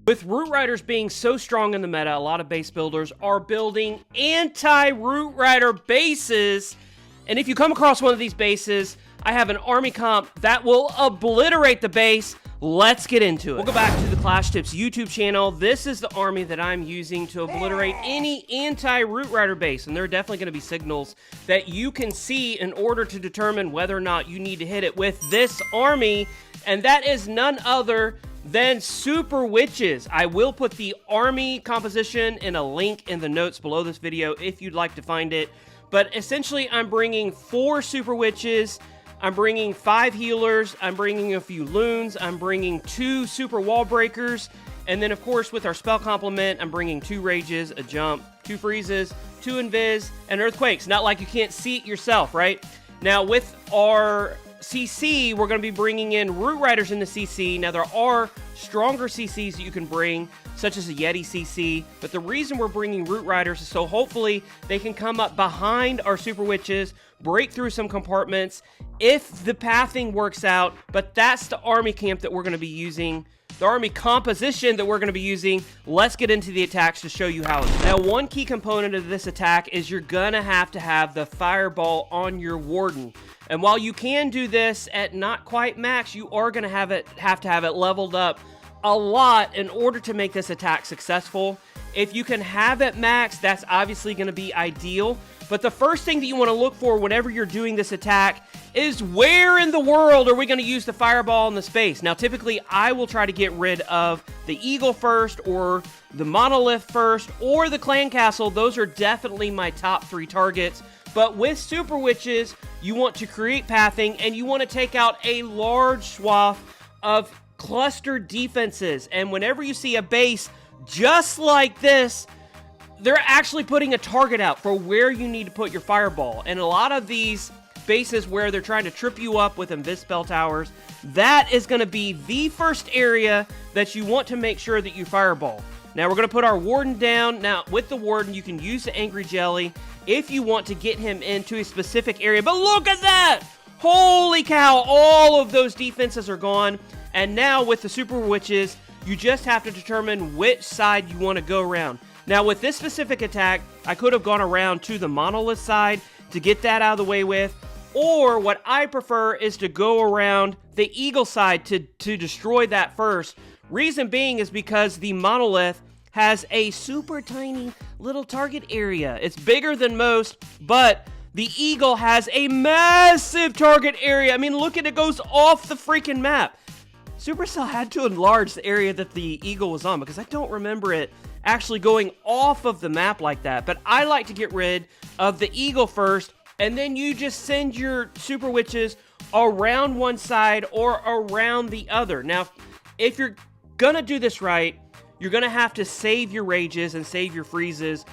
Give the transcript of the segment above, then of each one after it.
With Root Riders being so strong in the meta, a lot of base builders are building anti-Root Rider bases. And if you come across one of these bases, I have an army comp that will obliterate the base. Let's get into it. We'll go back to the Clash Tips YouTube channel. This is the army that I'm using to obliterate any anti-Root Rider base. And there are definitely going to be signals that you can see in order to determine whether or not you need to hit it with this army. And that is none other than Super Witches. I will put the army composition in a link in the notes below this video if you'd like to find it. But essentially, I'm bringing 4 Super Witches, I'm bringing 5 healers, I'm bringing a few loons, I'm bringing 2 super wall breakers, and then of course with our spell complement, I'm bringing 2 rages, a jump, 2 freezes, 2 invis, and earthquakes. Not like you can't see it yourself, right? Now with our CC, we're going to be bringing in Root Riders in the CC. Now, there are stronger CCs that you can bring, such as a Yeti CC, but the reason we're bringing Root Riders is so hopefully they can come up behind our Super Witches, break through some compartments, if the pathing works out, but that's the army camp that we're going to be using, the army composition that we're going to be using. Let's get into the attacks to show you how it's done. Now, one key component of this attack is you're going to have the fireball on your Warden. And while you can do this at not quite max, you are going to have to have it leveled up a lot in order to make this attack successful. If you can have it max, that's obviously going to be ideal. But the first thing that you want to look for whenever you're doing this attack is where in the world are we going to use the fireball in the space? Now, typically, I will try to get rid of the Eagle first, or the Monolith first, or the Clan Castle. Those are definitely my top 3 targets. But with Super Witches, you want to create pathing, and you want to take out a large swath of clustered defenses. And whenever you see a base just like this, they're actually putting a target out for where you need to put your fireball. And a lot of these bases where they're trying to trip you up with Invis Spell Towers, that is going to be the first area that you want to make sure that you fireball. Now, we're going to put our Warden down. Now, with the Warden, you can use the Angry Jelly if you want to get him into a specific area. But look at that! Holy cow, all of those defenses are gone. And now with the Super Witches, you just have to determine which side you want to go around. Now, with this specific attack, I could have gone around to the Monolith side to get that out of the way with. Or what I prefer is to go around the Eagle side to destroy that first. Reason being is because the Monolith has a super tiny little target area. It's bigger than most, but the Eagle has a massive target area. I mean, look at it, goes off the freaking map. Supercell had to enlarge the area that the Eagle was on because I don't remember it actually going off of the map like that. But I like to get rid of the Eagle first, and then you just send your Super Witches around one side or around the other. Now, if you're gonna do this right, you're gonna have to save your rages and save your freezes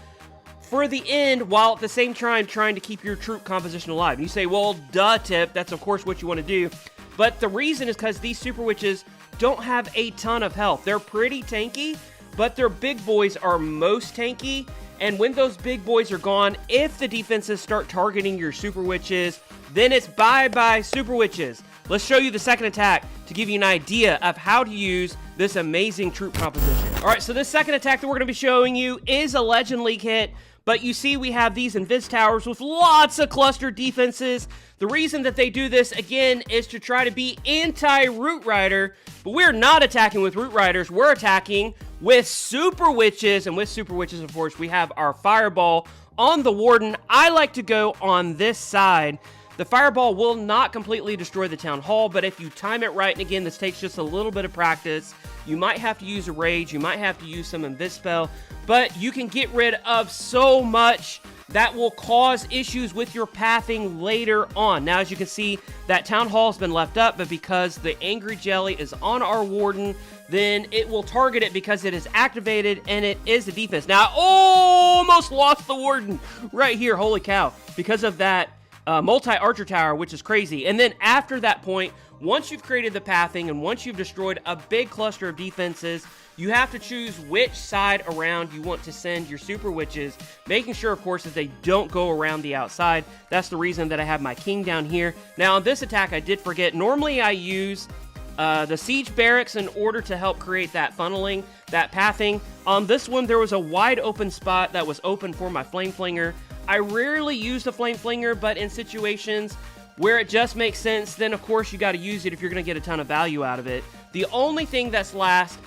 for the end, while at the same time trying to keep your troop composition alive. And you say, well, duh, Tip, that's of course what you want to do. But the reason is because these Super Witches don't have a ton of health. They're pretty tanky, but their big boys are most tanky. And when those big boys are gone, if the defenses start targeting your Super Witches, then it's bye-bye Super Witches. Let's show you the second attack to give you an idea of how to use this amazing troop composition. All right, so this second attack that we're going to be showing you is a Legend League hit. But you see we have these Invis Towers with lots of clustered defenses. The reason that they do this, again, is to try to be anti-Root Rider. But we're not attacking with Root Riders. We're attacking with Super Witches. And with Super Witches, of course, we have our Fireball on the Warden. I like to go on this side. The Fireball will not completely destroy the Town Hall, but if you time it right, and again, this takes just a little bit of practice, you might have to use a Rage, you might have to use some Invis Spell, but you can get rid of so much that will cause issues with your pathing later on. Now, as you can see, that Town Hall has been left up, but because the Angry Jelly is on our Warden, then it will target it because it is activated, and it is the defense. Now, I almost lost the Warden right here, holy cow, because of that multi-archer tower, which is crazy. And then after that point, once you've created the pathing and once you've destroyed a big cluster of defenses, you have to choose which side around you want to send your Super Witches, making sure, of course, that they don't go around the outside. That's the reason that I have my King down here. Now, on this attack, I did forget, normally I use the Siege Barracks in order to help create that funneling. that pathing. On this one, there was a wide open spot that was open for my Flame Flinger. I rarely use the Flame Flinger, but in situations where it just makes sense, then of course you got to use it if you're going to get a ton of value out of it. The only thing that's left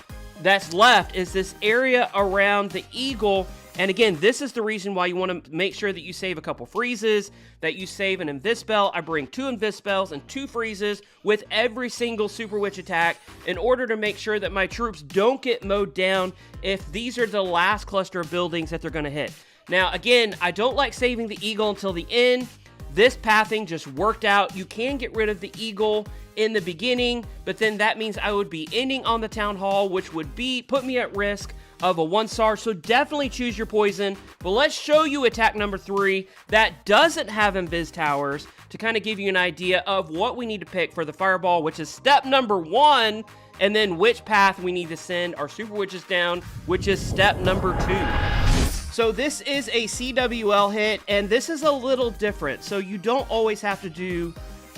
is this area around the Eagle. And again, this is the reason why you want to make sure that you save a couple freezes, that you save an Invis-Spell. I bring 2 Invis-Spells and 2 freezes with every single Super Witch attack in order to make sure that my troops don't get mowed down if these are the last cluster of buildings that they're going to hit. Now, again, I don't like saving the Eagle until the end. This pathing just worked out. You can get rid of the Eagle in the beginning, but then that means I would be ending on the Town Hall, which would put me at risk of a 1-star, so definitely choose your poison. But let's show you attack number 3 that doesn't have Invis Towers to kind of give you an idea of what we need to pick for the Fireball, which is step number 1, and then which path we need to send our Super Witches down, which is step number 2. So this is a CWL hit, and this is a little different, so you don't always have to do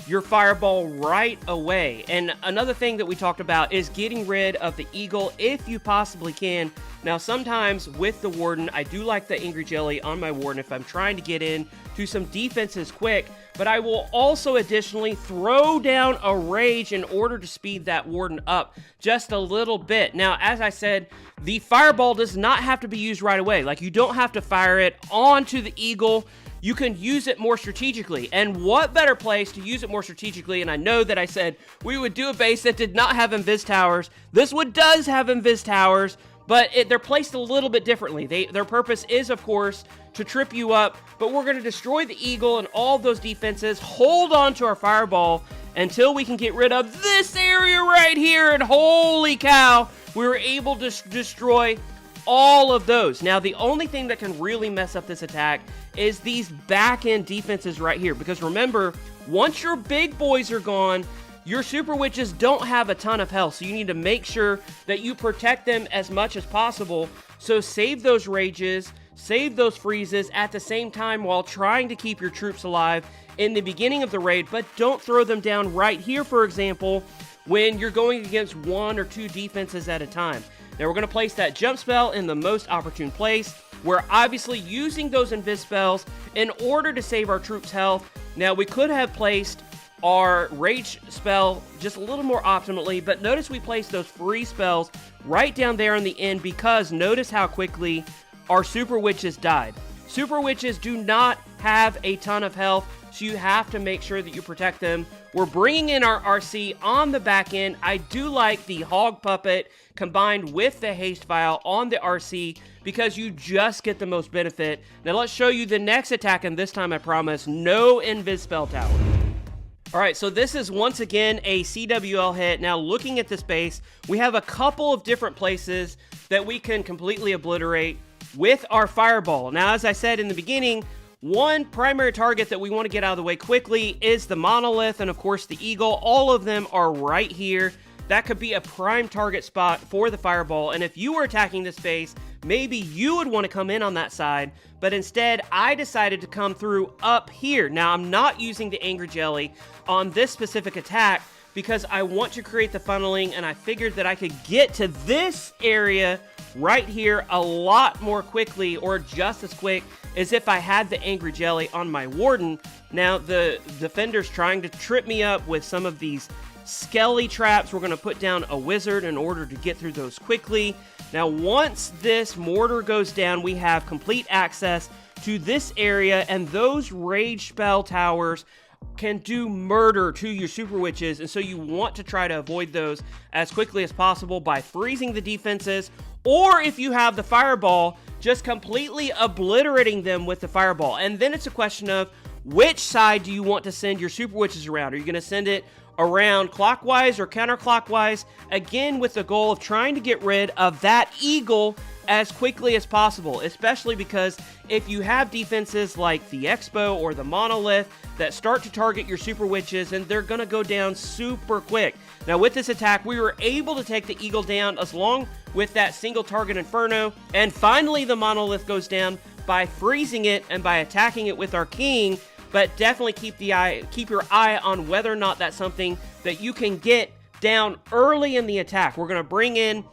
your Fireball right away. And another thing that we talked about is getting rid of the Eagle if you possibly can. Now, sometimes with the Warden, I do like the Angry Jelly on my Warden if I'm trying to get in to some defenses quick, but I will also additionally throw down a Rage in order to speed that Warden up just a little bit. Now, as I said, the Fireball does not have to be used right away. Like, you don't have to fire it onto the Eagle. You can use it more strategically. And what better place to use it more strategically? And I know that I said we would do a base that did not have Invis Towers. This one does have Invis Towers, but they're placed a little bit differently. Their purpose is, of course, to trip you up, but we're going to destroy the Eagle and all of those defenses, hold on to our Fireball until we can get rid of this area right here, and holy cow, we were able to destroy all of those. Now, the only thing that can really mess up this attack is these back-end defenses right here, because remember, once your big boys are gone, your Super Witches don't have a ton of health, so you need to make sure that you protect them as much as possible. So save those Rages, save those Freezes at the same time while trying to keep your troops alive in the beginning of the raid, but don't throw them down right here, for example, when you're going against 1 or 2 defenses at a time. Now, we're going to place that Jump Spell in the most opportune place. We're obviously using those Invis Spells in order to save our troops' health. Now, we could have placed our Rage spell just a little more optimally, but notice we placed those free spells right down there in the end, because notice how quickly our Super Witches died. Super Witches do not have a ton of health, so you have to make sure that you protect them. We're bringing in our RC on the back end. I do like the Hog Puppet combined with the Haste Vial on the RC because you just get the most benefit. Now let's show you the next attack, and this time I promise no Invis Spell Tower. Alright, so this is once again a CWL hit. Now looking at this base, we have a couple of different places that we can completely obliterate with our Fireball. Now, as I said in the beginning, one primary target that we want to get out of the way quickly is the Monolith and of course the Eagle. All of them are right here. That could be a prime target spot for the Fireball, and if you were attacking this base, maybe you would want to come in on that side, but instead I decided to come through up here. Now, I'm not using the Angry Jelly on this specific attack because I want to create the funneling, and I figured that I could get to this area right here a lot more quickly, or just as quick as if I had the Angry Jelly on my Warden. Now, the defender's trying to trip me up with some of these Skelly traps. We're going to put down a Wizard in order to get through those quickly. Now, once this mortar goes down, we have complete access to this area, and those Rage Spell Towers can do murder to your Super Witches, and so you want to try to avoid those as quickly as possible by freezing the defenses, or if you have the Fireball, just completely obliterating them with the Fireball. And then it's a question of which side do you want to send your Super Witches around? Are you going to send it around clockwise or counterclockwise? Again, with the goal of trying to get rid of that Eagle as quickly as possible, especially because if you have defenses like the Expo or the Monolith that start to target your Super Witches, and they're going to go down super quick. Now, with this attack, we were able to take the Eagle down as long with that single target Inferno, and finally the Monolith goes down by freezing it and by attacking it with our King. But definitely keep your eye on whether or not that's something that you can get down early in the attack. We're going to bring in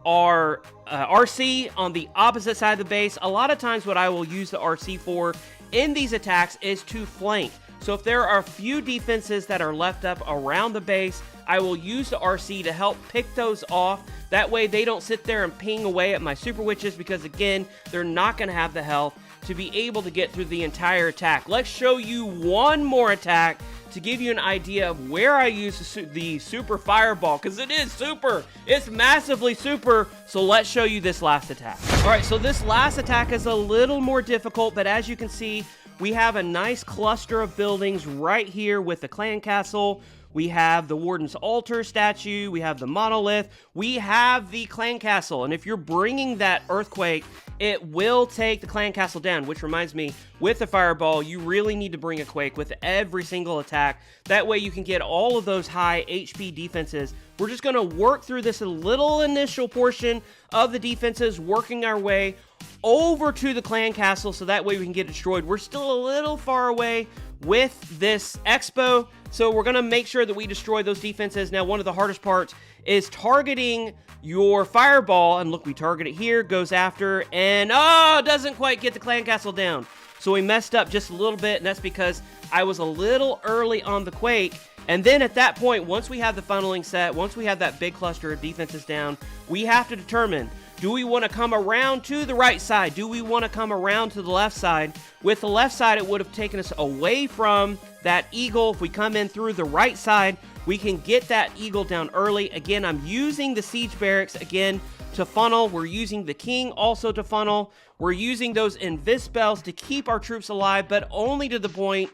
our RC on the opposite side of the base. A lot of times what I will use the RC for in these attacks is to flank. So if there are a few defenses that are left up around the base, I will use the RC to help pick those off. That way they don't sit there and ping away at my Super Witches, because again, they're not going to have the health to be able to get through the entire attack. Let's show you one more attack to give you an idea of where I use the super fireball, because it is super. It's massively super. So let's show you this last attack. All right, so this last attack is a little more difficult, but as you can see, we have a nice cluster of buildings right here with the clan castle. We have the Warden's Altar statue, we have the monolith, we have the clan castle, and if you're bringing that earthquake, it will take the clan castle down, which reminds me, with the fireball, you really need to bring a quake with every single attack. That way you can get all of those high HP defenses. We're just going to work through this little initial portion of the defenses, working our way over to the clan castle, so that way we can get destroyed. We're still a little far away with this expo, so we're going to make sure that we destroy those defenses. Now, one of the hardest parts is targeting your fireball, and look, we target it here, goes after, and doesn't quite get the clan castle down. So we messed up just a little bit, and that's because I was a little early on the quake. And then at that point, once we have the funneling set, once we have that big cluster of defenses down, we have to determine, do we want to come around to the right side? Do we want to come around to the left side? With the left side, it would have taken us away from that eagle. If we come in through the right side, we can get that eagle down early. Again, I'm using the siege barracks again to funnel. We're using the king also to funnel. We're using those invis spells to keep our troops alive, but only to the point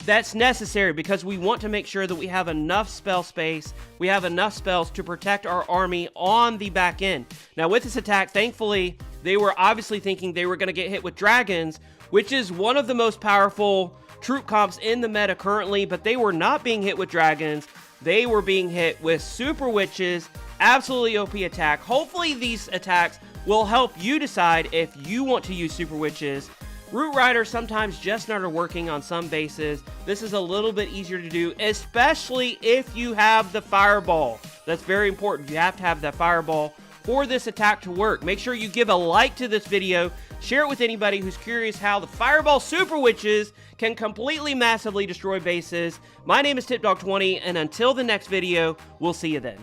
that's necessary, because we want to make sure that we have enough spell space, we have enough spells to protect our army on the back end. Now with this attack, thankfully, they were obviously thinking they were going to get hit with dragons, which is one of the most powerful troop comps in the meta currently, but they were not being hit with dragons. They were being hit with Super Witches. Absolutely OP attack. Hopefully these attacks will help you decide if you want to use Super Witches. Root Riders sometimes just not working on some bases. This is a little bit easier to do, especially if you have the fireball. That's very important. You have to have that fireball for this attack to work. Make sure you give a like to this video. Share it with anybody who's curious how the fireball Super Witches can completely massively destroy bases. My name is TipDog20, and until the next video, we'll see you then.